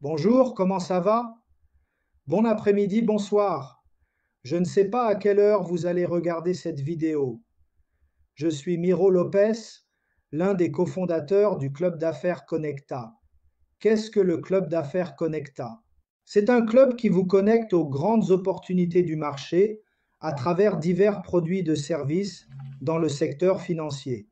Bonjour, comment ça va? Bon après-midi, bonsoir. Je ne sais pas à quelle heure vous allez regarder cette vidéo. Je suis Miro Lopez, l'un des cofondateurs du club d'affaires Connecta. Qu'est-ce que le club d'affaires Connecta? C'est un club qui vous connecte aux grandes opportunités du marché à travers divers produits de services dans le secteur financier.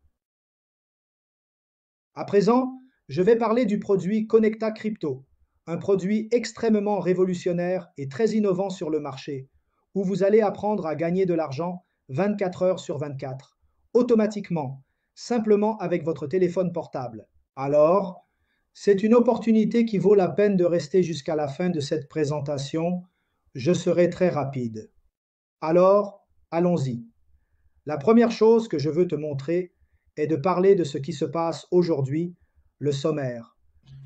À présent, je vais parler du produit Connecta Crypto, un produit extrêmement révolutionnaire et très innovant sur le marché, où vous allez apprendre à gagner de l'argent 24 heures sur 24, automatiquement, simplement avec votre téléphone portable. Alors, c'est une opportunité qui vaut la peine de rester jusqu'à la fin de cette présentation. Je serai très rapide. Alors, allons-y. La première chose que je veux te montrer est de parler de ce qui se passe aujourd'hui, le sommaire.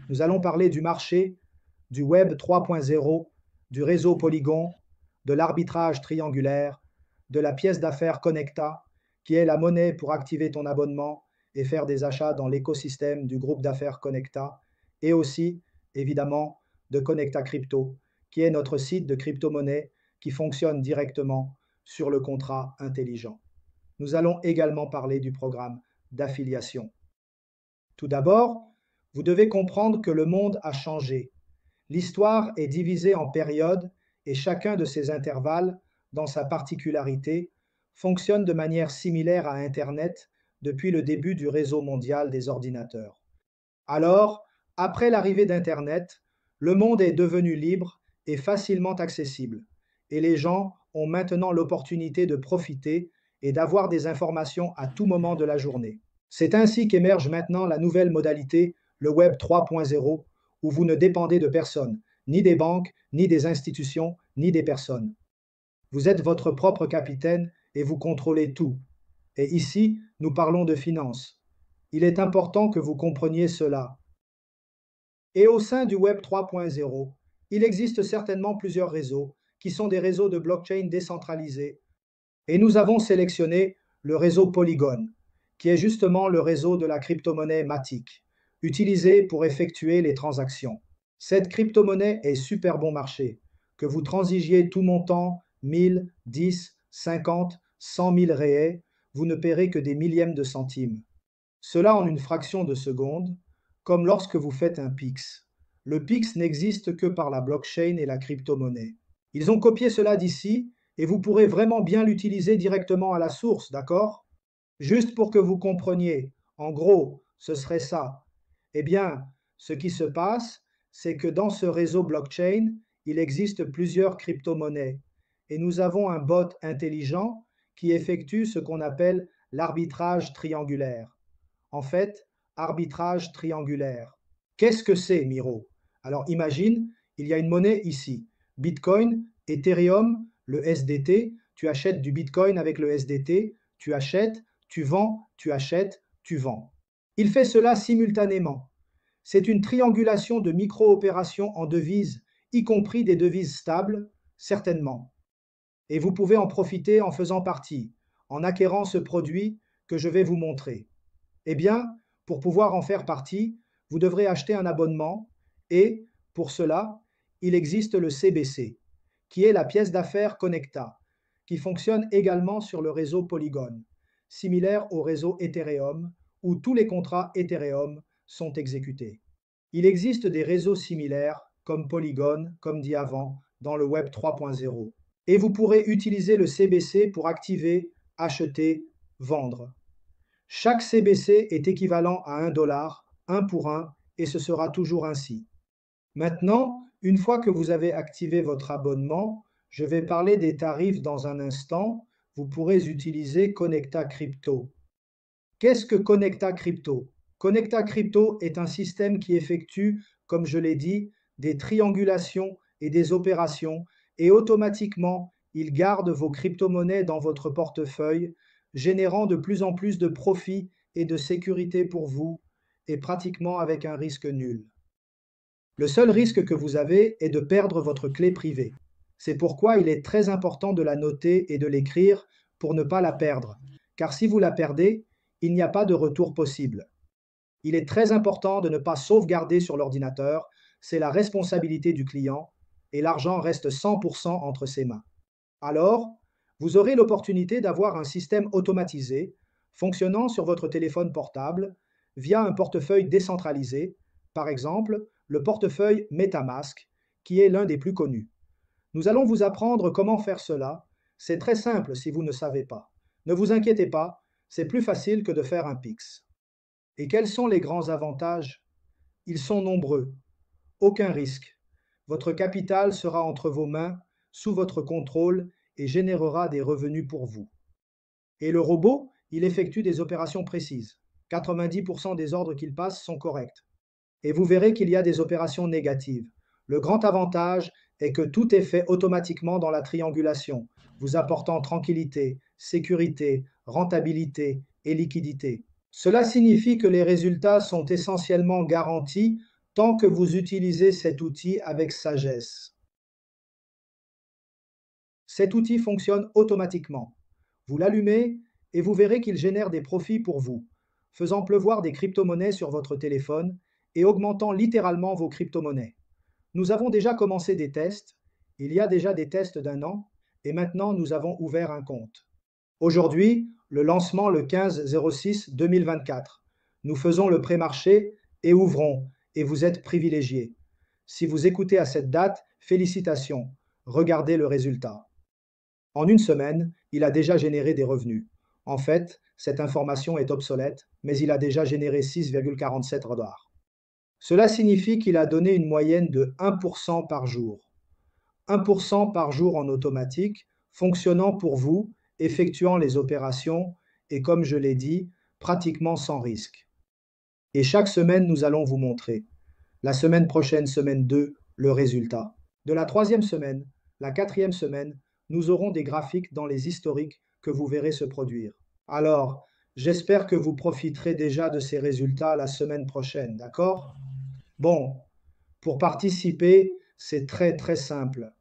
Nous allons parler du marché, du Web 3.0, du réseau Polygon, de l'arbitrage triangulaire, de la pièce d'affaires Connecta, qui est la monnaie pour activer ton abonnement et faire des achats dans l'écosystème du groupe d'affaires Connecta, et aussi, évidemment, de Connecta Crypto, qui est notre site de crypto-monnaie qui fonctionne directement sur le contrat intelligent. Nous allons également parler du programme d'affiliation. Tout d'abord, vous devez comprendre que le monde a changé. L'histoire est divisée en périodes et chacun de ces intervalles, dans sa particularité, fonctionne de manière similaire à Internet depuis le début du réseau mondial des ordinateurs. Alors, après l'arrivée d'Internet, le monde est devenu libre et facilement accessible, et les gens ont maintenant l'opportunité de profiter et d'avoir des informations à tout moment de la journée. C'est ainsi qu'émerge maintenant la nouvelle modalité, le Web 3.0, où vous ne dépendez de personne, ni des banques, ni des institutions, ni des personnes. Vous êtes votre propre capitaine et vous contrôlez tout. Et ici, nous parlons de finances. Il est important que vous compreniez cela. Et au sein du Web 3.0, il existe certainement plusieurs réseaux qui sont des réseaux de blockchain décentralisés. Et nous avons sélectionné le réseau Polygon, qui est justement le réseau de la crypto-monnaie Matic, utilisé pour effectuer les transactions. Cette crypto-monnaie est super bon marché, que vous transigiez tout montant, 1000, 10, 50, 100 000 réais, vous ne paierez que des millièmes de centimes. Cela en une fraction de seconde, comme lorsque vous faites un PIX. Le PIX n'existe que par la blockchain et la crypto-monnaie. Ils ont copié cela d'ici et vous pourrez vraiment bien l'utiliser directement à la source, d'accord? Juste pour que vous compreniez, en gros, ce serait ça. Eh bien, ce qui se passe, c'est que dans ce réseau blockchain, il existe plusieurs crypto-monnaies et nous avons un bot intelligent qui effectue ce qu'on appelle l'arbitrage triangulaire. En fait, arbitrage triangulaire. Qu'est-ce que c'est, Miro? Alors imagine, il y a une monnaie ici. Bitcoin, Ethereum, le SDT. Tu achètes du Bitcoin avec le SDT. Tu achètes, tu vends, tu achètes, tu vends. Il fait cela simultanément. C'est une triangulation de micro-opérations en devises, y compris des devises stables, certainement. Et vous pouvez en profiter en faisant partie, en acquérant ce produit que je vais vous montrer. Eh bien, pour pouvoir en faire partie, vous devrez acheter un abonnement et, pour cela, il existe le CBC, qui est la pièce d'affaires Connecta, qui fonctionne également sur le réseau Polygon, similaire au réseau Ethereum, où tous les contrats Ethereum sont exécutés. Il existe des réseaux similaires, comme Polygon, comme dit avant, dans le Web 3.0. Et vous pourrez utiliser le CBC pour activer, acheter, vendre. Chaque CBC est équivalent à 1 $, 1 pour 1, et ce sera toujours ainsi. Maintenant, une fois que vous avez activé votre abonnement, je vais parler des tarifs dans un instant. Vous pourrez utiliser Connecta Crypto. Qu'est-ce que Connecta Crypto? Connecta Crypto est un système qui effectue, comme je l'ai dit, des triangulations et des opérations, et automatiquement, il garde vos crypto-monnaies dans votre portefeuille, générant de plus en plus de profits et de sécurité pour vous, et pratiquement avec un risque nul. Le seul risque que vous avez est de perdre votre clé privée. C'est pourquoi il est très important de la noter et de l'écrire pour ne pas la perdre, car si vous la perdez, il n'y a pas de retour possible. Il est très important de ne pas sauvegarder sur l'ordinateur, c'est la responsabilité du client et l'argent reste 100% entre ses mains. Alors, vous aurez l'opportunité d'avoir un système automatisé fonctionnant sur votre téléphone portable via un portefeuille décentralisé, par exemple le portefeuille MetaMask, qui est l'un des plus connus. Nous allons vous apprendre comment faire cela. C'est très simple si vous ne savez pas. Ne vous inquiétez pas, c'est plus facile que de faire un Pix. Et quels sont les grands avantages? Ils sont nombreux. Aucun risque. Votre capital sera entre vos mains, sous votre contrôle et générera des revenus pour vous. Et le robot, il effectue des opérations précises. 90% des ordres qu'il passe sont corrects. Et vous verrez qu'il y a des opérations négatives. Le grand avantage est que tout est fait automatiquement dans la triangulation, vous apportant tranquillité, sécurité, rentabilité et liquidité. Cela signifie que les résultats sont essentiellement garantis tant que vous utilisez cet outil avec sagesse. Cet outil fonctionne automatiquement. Vous l'allumez et vous verrez qu'il génère des profits pour vous, faisant pleuvoir des crypto-monnaies sur votre téléphone et augmentant littéralement vos crypto-monnaies. Nous avons déjà commencé des tests, il y a déjà des tests d'1 an, et maintenant nous avons ouvert un compte. Aujourd'hui, le lancement le 15/06/2024. Nous faisons le pré-marché et ouvrons, et vous êtes privilégiés. Si vous écoutez à cette date, félicitations, regardez le résultat. En une semaine, il a déjà généré des revenus. En fait, cette information est obsolète, mais il a déjà généré 6,47 $. Cela signifie qu'il a donné une moyenne de 1% par jour. 1% par jour en automatique, fonctionnant pour vous, effectuant les opérations et, comme je l'ai dit, pratiquement sans risque. Et chaque semaine, nous allons vous montrer. La semaine prochaine, semaine 2, le résultat. De la troisième semaine, la quatrième semaine, nous aurons des graphiques dans les historiques que vous verrez se produire. Alors, j'espère que vous profiterez déjà de ces résultats la semaine prochaine, d'accord? Bon, pour participer, c'est très simple.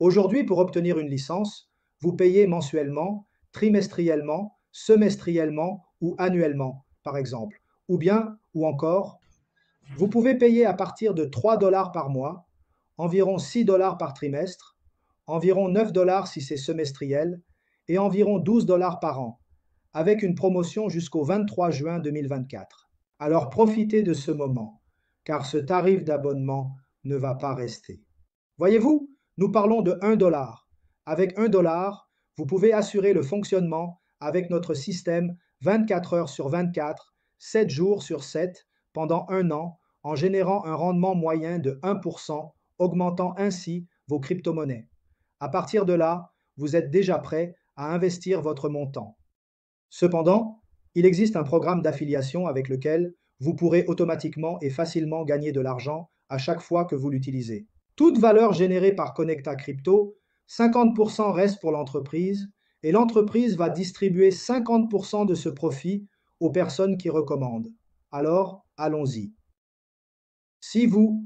Aujourd'hui, pour obtenir une licence, vous payez mensuellement, trimestriellement, semestriellement ou annuellement, par exemple. Ou bien, ou encore, vous pouvez payer à partir de 3 $ par mois, environ 6 $ par trimestre, environ 9 $ si c'est semestriel, et environ 12 $ par an, avec une promotion jusqu'au 23 juin 2024. Alors profitez de ce moment, car ce tarif d'abonnement ne va pas rester. Voyez-vous, nous parlons de 1 $. Avec 1 $, vous pouvez assurer le fonctionnement avec notre système 24 heures sur 24, 7 jours sur 7, pendant 1 an, en générant un rendement moyen de 1%, augmentant ainsi vos crypto-monnaies. À partir de là, vous êtes déjà prêt à investir votre montant. Cependant, il existe un programme d'affiliation avec lequel vous pourrez automatiquement et facilement gagner de l'argent à chaque fois que vous l'utilisez. Toute valeur générée par Connecta Crypto, 50% reste pour l'entreprise et l'entreprise va distribuer 50% de ce profit aux personnes qui recommandent. Alors, allons-y. Si vous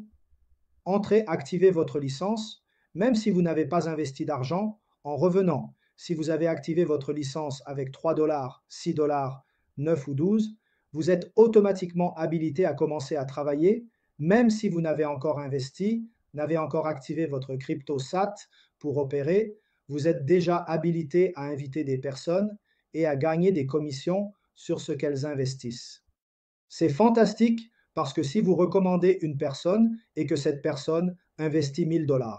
entrez, activez votre licence, même si vous n'avez pas investi d'argent, en revenant, si vous avez activé votre licence avec 3 $, 6 $, 9 ou 12, vous êtes automatiquement habilité à commencer à travailler, même si vous n'avez encore investi, n'avez encore activé votre CryptoSat pour opérer, vous êtes déjà habilité à inviter des personnes et à gagner des commissions sur ce qu'elles investissent. C'est fantastique parce que si vous recommandez une personne et que cette personne investit 1 000 $,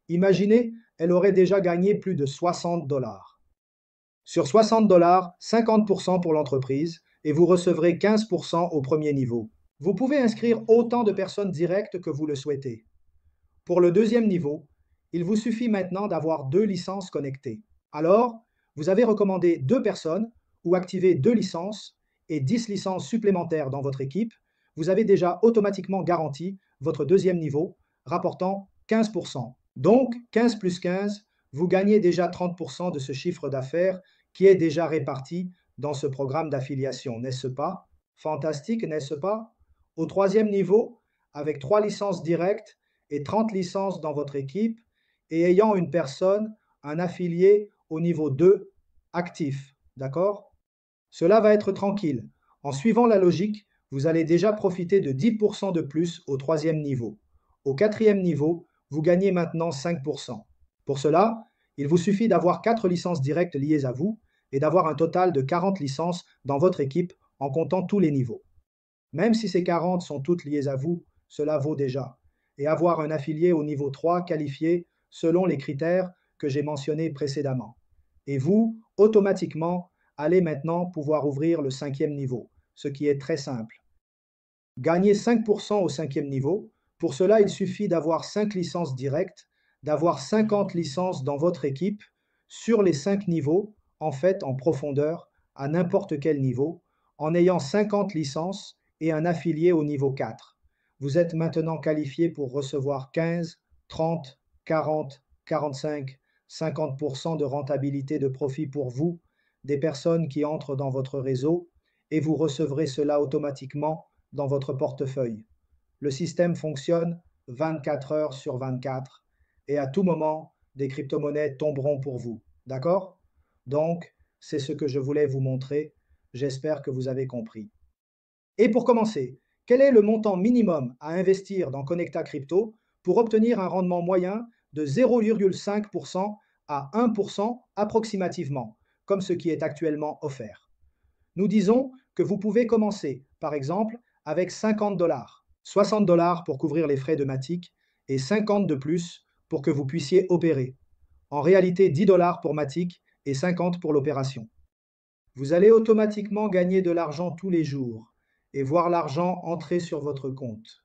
imaginez, elle aurait déjà gagné plus de 60 $. Sur 60 $, 50% pour l'entreprise et vous recevrez 15% au premier niveau. Vous pouvez inscrire autant de personnes directes que vous le souhaitez. Pour le deuxième niveau, il vous suffit maintenant d'avoir 2 licences connectées. Alors, vous avez recommandé 2 personnes ou activé 2 licences et 10 licences supplémentaires dans votre équipe, vous avez déjà automatiquement garanti votre deuxième niveau, rapportant 15%. Donc, 15 plus 15, vous gagnez déjà 30% de ce chiffre d'affaires qui est déjà réparti dans ce programme d'affiliation, n'est-ce pas? Fantastique, n'est-ce pas? Au troisième niveau, avec 3 licences directes et 30 licences dans votre équipe, et ayant une personne, un affilié au niveau 2, actif, d'accord? Cela va être tranquille. En suivant la logique, Vous allez déjà profiter de 10% de plus au troisième niveau. Au quatrième niveau, vous gagnez maintenant 5%. Pour cela, il vous suffit d'avoir 4 licences directes liées à vous et d'avoir un total de 40 licences dans votre équipe en comptant tous les niveaux. Même si ces 40 sont toutes liées à vous, cela vaut déjà. Et avoir un affilié au niveau 3 qualifié selon les critères que j'ai mentionnés précédemment. Et vous, automatiquement, allez maintenant pouvoir ouvrir le cinquième niveau, ce qui est très simple. Gagner 5% au cinquième niveau, pour cela, il suffit d'avoir 5 licences directes, d'avoir 50 licences dans votre équipe sur les 5 niveaux, en fait en profondeur, à n'importe quel niveau, en ayant 50 licences et un affilié au niveau 4. Vous êtes maintenant qualifié pour recevoir 15, 30, 40, 45, 50% de rentabilité de profit pour vous, des personnes qui entrent dans votre réseau, et vous recevrez cela automatiquement dans votre portefeuille. Le système fonctionne 24 heures sur 24 et à tout moment, des crypto-monnaies tomberont pour vous. D'accord? Donc, c'est ce que je voulais vous montrer. J'espère que vous avez compris. Et pour commencer, quel est le montant minimum à investir dans Connecta Crypto pour obtenir un rendement moyen de 0,5% à 1% approximativement, comme ce qui est actuellement offert? Nous disons que vous pouvez commencer, par exemple, avec 50 dollars, 60 dollars pour couvrir les frais de Matic et 50 de plus pour que vous puissiez opérer. En réalité, 10 dollars pour Matic et 50 pour l'opération. Vous allez automatiquement gagner de l'argent tous les jours et voir l'argent entrer sur votre compte.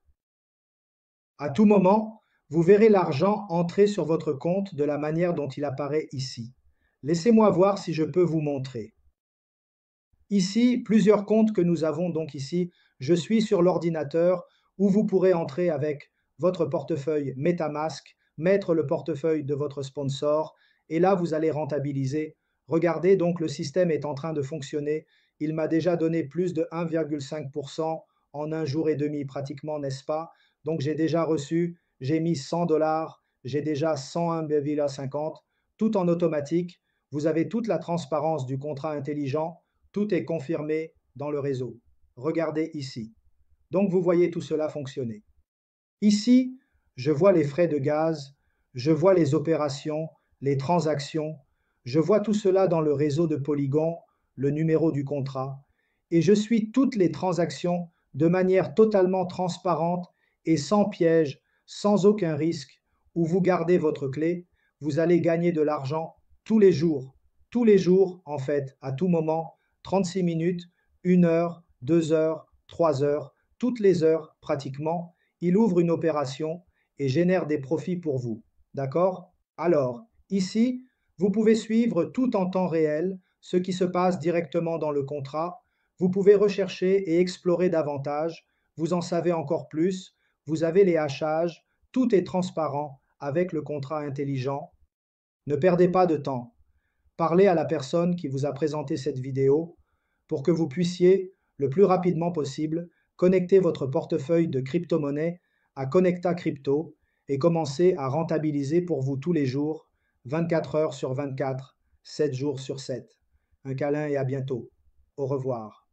À tout moment, vous verrez l'argent entrer sur votre compte de la manière dont il apparaît ici. Laissez-moi voir si je peux vous montrer. Ici, plusieurs comptes que nous avons donc ici. Je suis sur l'ordinateur où vous pourrez entrer avec votre portefeuille MetaMask, mettre le portefeuille de votre sponsor et là, vous allez rentabiliser. Regardez, donc le système est en train de fonctionner. Il m'a déjà donné plus de 1,5% en un jour et demi pratiquement, n'est-ce pas? Donc j'ai déjà reçu, j'ai mis 100 dollars, j'ai déjà 101,50, tout en automatique. Vous avez toute la transparence du contrat intelligent. Tout est confirmé dans le réseau. Regardez ici. Donc vous voyez tout cela fonctionner. Ici, je vois les frais de gaz, je vois les opérations, les transactions, je vois tout cela dans le réseau de Polygon, le numéro du contrat, et je suis toutes les transactions de manière totalement transparente et sans piège, sans aucun risque, où vous gardez votre clé, vous allez gagner de l'argent tous les jours en fait, à tout moment, 36 minutes, 1 heure, 2 heures, 3 heures, toutes les heures pratiquement, il ouvre une opération et génère des profits pour vous. D'accord? Alors, ici, vous pouvez suivre tout en temps réel ce qui se passe directement dans le contrat. Vous pouvez rechercher et explorer davantage. Vous en savez encore plus. Vous avez les hachages. Tout est transparent avec le contrat intelligent. Ne perdez pas de temps. Parlez à la personne qui vous a présenté cette vidéo pour que vous puissiez, le plus rapidement possible, connecter votre portefeuille de crypto-monnaies à Connecta Crypto et commencer à rentabiliser pour vous tous les jours, 24 heures sur 24, 7 jours sur 7. Un câlin et à bientôt. Au revoir.